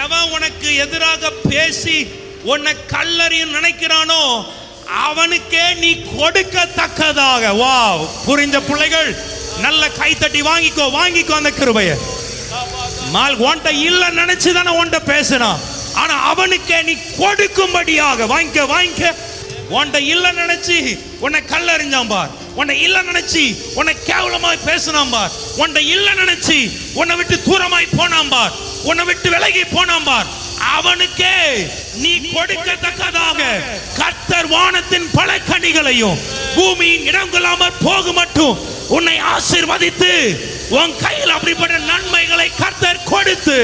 எவன் உனக்கு எதிராக பேசி உன்னை கல்லறியும் நினைக்கிறானோ அவனுக்கே நீ கொடுக்கத்தக்கதாக. வா, புரிந்த பிள்ளைகள் நல்ல கைத்தட்டி வாங்கிக்கோ அந்த கிருபையை. உன்ட்ட இல்ல நினைச்சுதானே உன்ட்ட பேசினான், ஆனா அவனுக்கே நீ கொடுக்கும்படியாக வாங்கிக்க. உன்ட்ட இல்ல நினைச்சு உன்னை கல்லறிஞ்சான் பார், உன்னை இல்ல நினைச்சு உன்னை கேவலமாய் பேசினான் பார், உன்ட்ட இல்ல நினைச்சு உன்னை விட்டு தூரமாய் போனான் பார், உன்னை விட்டு விலகி போனான் பார், அவனுக்கே நீ கொடுக்கத்தக்கதாக கர்த்தர் வானத்தின் பல கனிகளையும் பூமியின் இடம் கொள்ளாமல் போக மட்டும் உன்னை ஆசீர்வதித்து உன் கையில் அப்படிப்பட்ட நன்மைகளை கர்த்தர் கொடுத்து